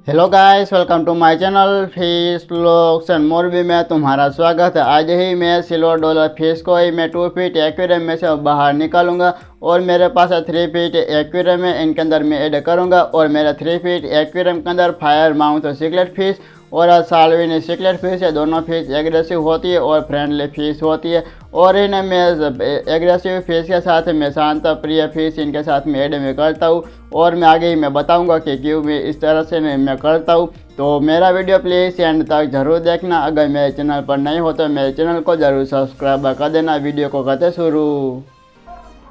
Hello guys, welcome to my channel fish vlogs and Morbi में तुम्हारा स्वागत है। आज ही मैं सिल्वर डॉलर फिश को ही मैं 2 फीट एक्वेरियम में से बाहर निकालूंगा और मेरे पास 3 फीट एक्वेरियम है, इनके अंदर मैं ऐड करूंगा। और मेरा 3 फीट एक्वेरियम के अंदर फायर माउथ सिकलेट फिश और साल्विनी सिकलेट फिश है। दोनों फिश एग्रेसिव होती है और फ्रेंडली फिश होती है। और इन्हें मैं एग्रेसिव फिश के साथ मैं शांत प्रिय फिश इनके साथ मैं ऐड में करता हूँ और मैं आगे ही मैं बताऊंगा कि क्यों मैं इस तरह से मैं करता हूँ। तो मेरा वीडियो प्लीज़ एंड तक ज़रूर देखना। अगर मेरे चैनल पर नहीं हो तो मेरे चैनल को ज़रूर सब्सक्राइब कर देना। वीडियो को करते शुरू।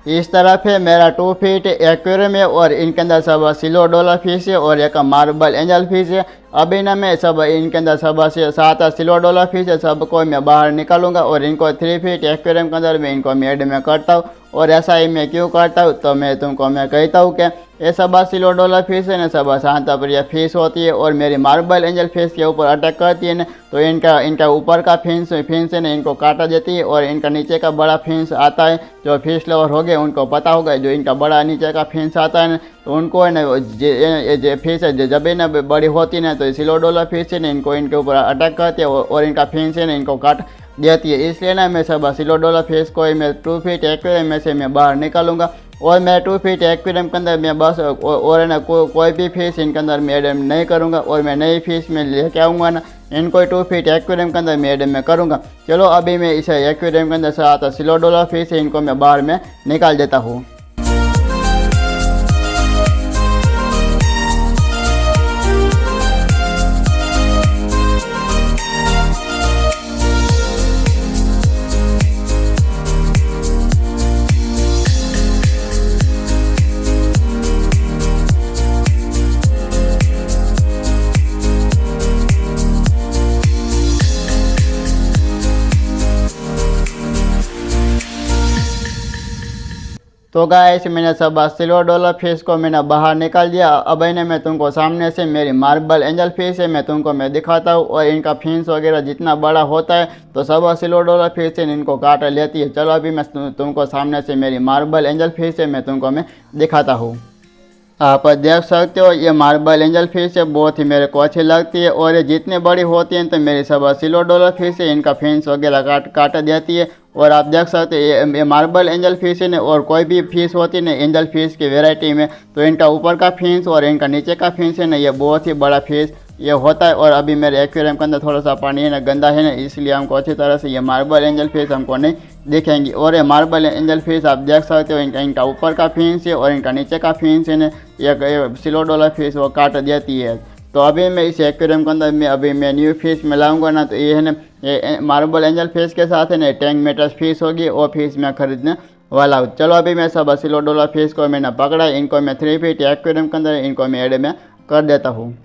इस तरफ है मेरा 2 फीट एक्वेरियम है और इनके अंदर सब सिल्वर डॉलर फिश है और एक मार्बल एंजल फिश है। अभी ना मैं सब इनके अंदर सब 7 सिल्वर डॉलर फिश है, सबको मैं बाहर निकालूंगा और इनको 3 फीट एक्वेरियम के अंदर मैं इनको ऐड में करता हूँ। और ऐसा ही मैं क्यों करता हूँ तो मैं तुमको मैं कहता हूँ कि ये सब सिल्वर डॉलर फिश है ना, सब शांत प्रिय फिश होती है और मेरी मार्बल एंजल फिश के ऊपर अटैक करती है ना, तो इनका ऊपर का फिंस है ना, इनको काटा देती है। और इनका नीचे का बड़ा फिंस आता है, जो फिश लवर हो गए उनको पता होगा, जो इनका बड़ा नीचे का फिंस आता है ना, तो उनको है ना फिश है जब ना बड़ी होती है ना, तो सिल्वर डॉलर फिश है ना, इनको इनके ऊपर अटैक करती है और इनका फिंस है ना इनको काट देती है। इसलिए ना मैं सब सिल्वर डॉलर फिश को मैं 2 फीट एक्वेरियम में से मैं बाहर निकालूंगा और मैं 2 फीट एक्वेरियम के अंदर मैं बस और ना कोई भी फिश इनके अंदर मैं ऐड नहीं करूँगा और मैं नई फिश में लेके आऊँगा ना, इनको 2 फीट एक्वेरियम के अंदर मैं ऐड में करूँगा। चलो अभी मैं इस एक्वेरियम के अंदर से आता सिल्वर डॉलर फिश है, इनको मैं बाहर में निकाल देता हूँ। तो गाइस मैंने सब सिल्वर डॉलर फिश को मैंने बाहर निकाल दिया। अब इन्हें मैं तुमको सामने से मेरी मार्बल एंजल फिश है मैं तुमको मैं दिखाता हूँ और इनका फिंस वगैरह जितना बड़ा होता है तो सब सिल्वर डॉलर फिश है इनको काट लेती है। चलो अभी मैं तुमको सामने से मेरी मार्बल एंजल फिश है मैं तुमको मैं दिखाता हूँ। आप देख सकते हो ये मार्बल एंजल फिश है, बहुत ही मेरे को अच्छी लगती है और ये जितनी बड़ी होती है तो मेरी सब सिल्वर डॉलर फिश है इनका फिंस वगैरह काट देती है। और आप देख सकते हैं ये मार्बल एंजल फिश है और कोई भी फिश होती है ना एंजल फिश की वैरायटी में, तो इनका ऊपर का फिंस और इनका नीचे का फिंस है ना, ये बहुत ही बड़ा फिश ये होता है। और अभी मेरे एक्वेरियम के अंदर थोड़ा सा पानी है ना गंदा है ना, इसलिए हमको अच्छी तरह से ये मार्बल एंजल फिश हमको नहीं दिखेंगी। और ये मार्बल एंजल फिश आप देख सकते हो इनका ऊपर का फिंस है और इनका नीचे का फिंस है ना, ये सिल्वर डॉलर फिश वो काट देती है। तो अभी मैं इस एक्वेरियम के अंदर मैं न्यू फिश मिलाऊंगा ना, तो ये है ना ये मार्बल एंजल फिश के साथ है ना टैंक मेटस फिश होगी, वो फिश मैं खरीदने वाला हूँ। चलो अभी मैं सब सिल्वर डॉलर फिश को मैंने पकड़ा, इनको मैं 3 फीट एक्वेरियम के अंदर इनको मैं ऐड में कर देता हूँ।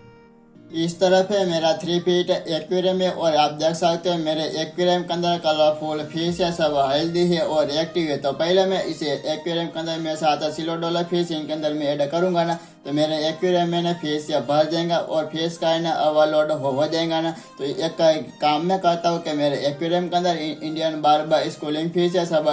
इस तरफ है मेरा 3 फीट एक्वेरियम है और आप देख सकते हो मेरे एक्वेरियम के अंदर कलरफुल फिश है, सब हेल्दी है और एक्टिव है। तो पहले मैं इसे एक्वेरियम के अंदर मैं 7 सिल्वर डॉलर फिश इनके अंदर मैं ऐड करूंगा ना, तो मेरे एक्वेरियम में ना फिश से भर जाएगा और फिश का है ना ओवरलोड हो जाएगा ना। तो एक काम मैं करता हूँ कि मेरे एक्वेरियम के अंदर इंडियन बारबा स्कूलिंग फिश है, सब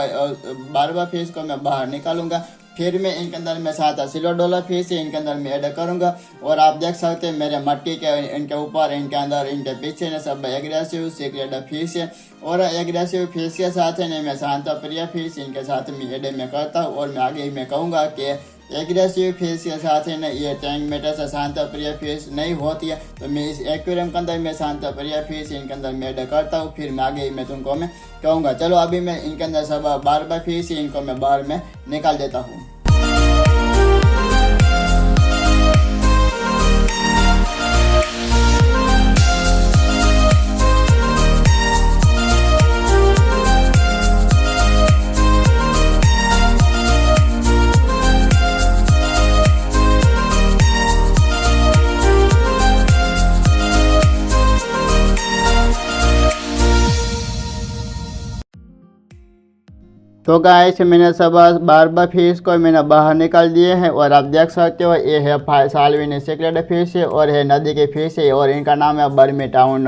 बारबा फिश को मैं बाहर निकालूंगा। फिर मैं इनके अंदर मैं 7 सिल्वर डॉलर फिश इनके अंदर मैं ऐड करूंगा। और आप देख सकते हैं मेरे मट्टी के इनके ऊपर इनके अंदर इनके पीछे ने सब एग्रेसिव सिकलेट फिश है और एग्रेसिव फिश के साथ है मैं शांत प्रिय फिश इनके साथ मैं ऐड में करता हूँ। और मैं आगे ही मैं कहूँगा कि एग्रेसिव फिश के साथ है ना ये टैंक मेटर से शांत प्रिय फिश नहीं होती है, तो मैं इस एक्वेरियम के अंदर मैं शांत प्रिय फिश इनके अंदर मैं ऐड करता हूँ। फिर मैं आगे ही मैं तुमको मैं कहूँगा। चलो अभी मैं इनके अंदर सब बारबा फिश इनको मैं बाहर में निकाल देता हूँ। तो गाइस मैंने सब बारबा फिश को मैंने बाहर निकाल दिए हैं और आप देख सकते हो ये है साल्विनी सिकलेट फिश है और है नदी के फिश है और इनका नाम है बर्मी टाउन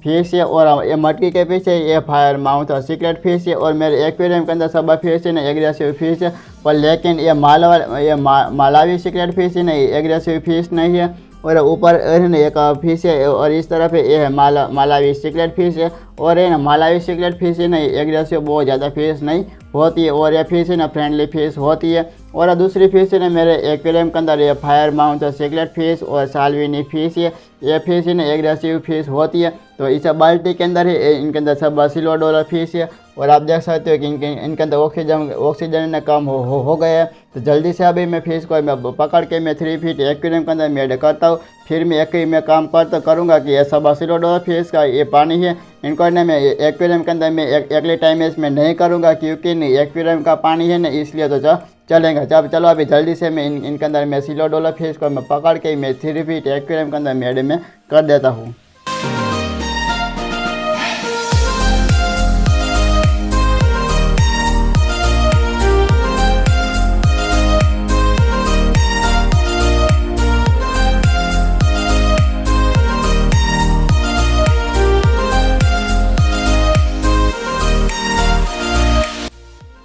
फिश है। और ये मटकी के पीछे ये फायर माउथ और सिकलेट फिश है। और मेरे एक्वेरियम के अंदर सब फिश है ना एग्रेसिव फिश है, पर लेकिन ये मालावी सिकलेट फिश है ना एग्रेसिव फिश नहीं है। और ऊपर एक फिश है और इस तरफ ये है मालावी सिकलेट फिश है। और है ना मालावी सिकलेट फिश है ना एग्रेसिव बहुत ज़्यादा फिश नहीं होती है और ये फिश है ना फ्रेंडली फिश होती है। और दूसरी फिश है ना मेरे एक्वेरियम के अंदर ये फायर माउंट सिकलेट फिश और साल्विनी फिश है। ये फिश है ना एग्रेसिव फिश होती है। तो इस बाल्टी के अंदर है इनके अंदर सब सिल्वर डॉलर फिश है। और आप देख सकते हो कि इनके अंदर ऑक्सीजन कम हो गया है। तो जल्दी से अभी मैं फिश को मैं पकड़ के मैं 3 फीट एक्वेरियम के अंदर मैं ऐड करता हूँ। फिर मैं एक ही मैं काम करूँगा कि ये सब सिल्वर डॉलर फिश का ये पानी है इनको ना मैं एक्वेरियम के अंदर मैं अगले टाइम में नहीं करूँगा क्योंकि नहीं एक्वेरियम का पानी है ना इसलिए तो चलेगा। जब चलो अभी जल्दी से मैं इनके अंदर मैं सिल्वर डॉलर फिश को मैं पकड़ के मैं 3 फीट एक्वेरियम के अंदर मैं ऐड में कर देता हूँ।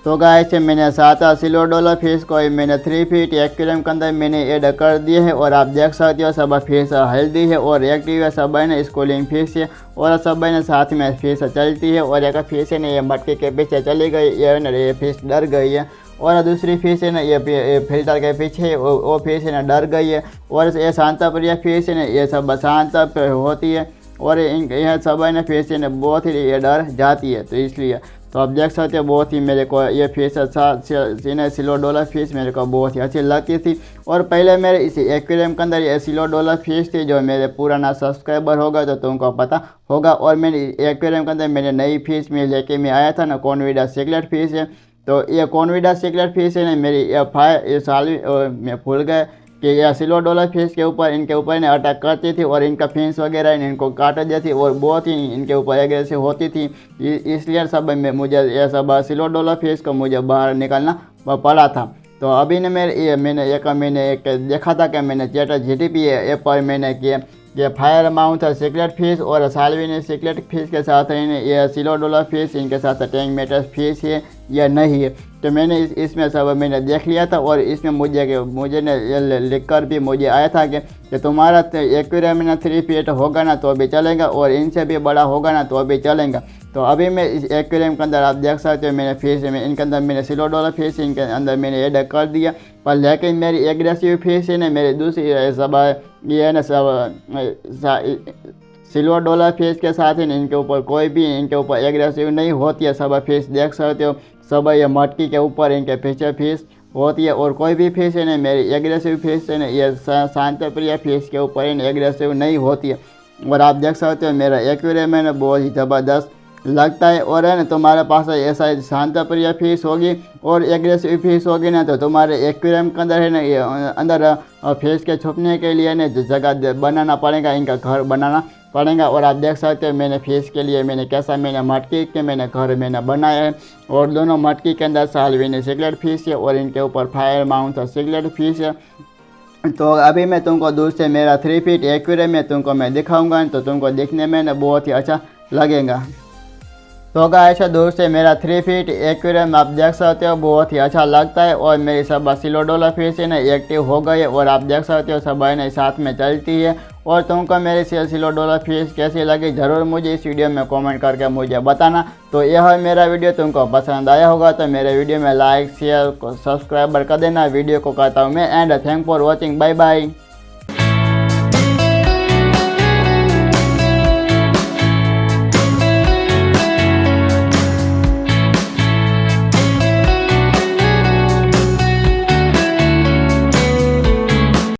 तो गाइस मैंने 7 सिल्वर डॉलर फिश को मैंने 3 फीट एक्वेरियम के अंदर मैंने ऐड कर दिए है। और आप देख सकते हो सब फिश हेल्दी है और एक्टिव है, सब है ना स्कूलिंग फिश है और सब है ना साथ में फिश चलती है। और एक फिश है ना ये मटके के पीछे चली गई, ये फिश डर गई है। और दूसरी फिश है ना ये फिल्टर के पीछे वो फिश है ना डर गई है। और ये शांताप्रिय फिश है ना ये सब शांत होती है और यह सब है ना फिश है ना बहुत ही ये डर जाती है। तो इसलिए तो आप देख सकते हो बहुत ही मेरे को ये फिश सिल्वर डॉलर फिश मेरे को बहुत ही अच्छी लगती थी। और पहले मेरे इस एक्वेरियम के अंदर ये सिल्वर डॉलर फिश थी जो मेरे पुराना सब्सक्राइबर होगा तो तुमको पता होगा। और मैंने एक्वेरियम के अंदर मैंने नई फिश में लेके मैं आया था ना कॉन्विडा सिकलेट फिश है। तो ये कॉन्विडा सिकलेट फिश है ना मेरी ये साल में भूल गए कि यह सिल्वर डॉलर फिश के ऊपर इनके ऊपर ने अटैक करती थी और इनका फिंस वगैरह इनको काट देती और बहुत ही इनके ऊपर एग्रेसिव होती थी। इसलिए सब में मुझे यह सब सिल्वर डॉलर फिश को मुझे बाहर निकालना पड़ा था। तो अभी ने मैंने एक देखा था कि मैंने ChatGPT ऐप पर मैंने किया ये फायर माउथ सिकलेट फिश और साल्विनी सिकलेट फिश के साथ ये सिल्वर डॉलर फिश इनके साथ टैंक मेटल फिश है या नहीं है। तो मैंने इसमें सब मैंने देख लिया था और इसमें मुझे ने लिख कर भी मुझे आया था कि तुम्हारा एक्वेरियम में 3 फीट होगा ना तो अभी चलेगा और इनसे भी बड़ा होगा ना तो अभी चलेगा। तो अभी मैं इस एक्वेरियम के अंदर आप देख सकते हो मैंने फिश में इनके अंदर मैंने सिल्वर डॉलर फिश इनके अंदर मैंने ऐड कर दिया। पर लेकिन मेरी एग्रेसिव फिश है ना मेरी दूसरी सब ये है ना सब सिल्वर डॉलर फिश के साथ ही इनके ऊपर कोई भी इनके ऊपर एग्रेसिव नहीं होती है। सब फिश देख सकते हो सब ये मटकी के ऊपर इनके पीछे फिश होती है और कोई भी फिश है ना मेरी एग्रेसिव फिश है ना ये शांतप्रिय फिश के ऊपर एग्रेसिव नहीं होती है। और आप देख सकते हो मेरा एक्वेरियम है ना बहुत ही ज़बरदस्त लगता है। और है ना तुम्हारे पास ऐसा शांतप्रिय फिश होगी और एग्रेसिव फिश होगी ना तो तुम्हारे एक्वेरियम के अंदर है ना ये अंदर फिश के छुपने के लिए ना जगह बनाना पड़ेगा, इनका घर बनाना पड़ेगा। और आप देख सकते हो मैंने फिश के लिए मैंने कैसा मैंने मटकी के मैंने घर मैंने बनाया है और दोनों मटकी के अंदर साल्विनी सिकलेट फिश है और इनके ऊपर फायर माउंट सिकलेट फिश है। तो अभी मैं तुमको दूर से मेरा 3 फीट एक्वेरियम में तुमको मैं दिखाऊंगा तो तुमको देखने में ना बहुत ही अच्छा लगेगा। तो गाइस दूर से मेरा 3 फीट एक्वेरियम आप देख सकते हो बहुत ही अच्छा लगता है। और मेरी सब सिल्वर डॉलर फिश है ना एक्टिव हो गई है और आप देख सकते हो सब है ना साथ में चलती है। और तुमको मेरी सिल्वर डॉलर फिश कैसी लगी ज़रूर मुझे इस वीडियो में कमेंट करके मुझे बताना। तो यह मेरा वीडियो तुमको पसंद आया होगा तो मेरे वीडियो में लाइक शेयर सब्सक्राइब कर देना। वीडियो को कहता हूँ मैं and thank for watching, bye bye.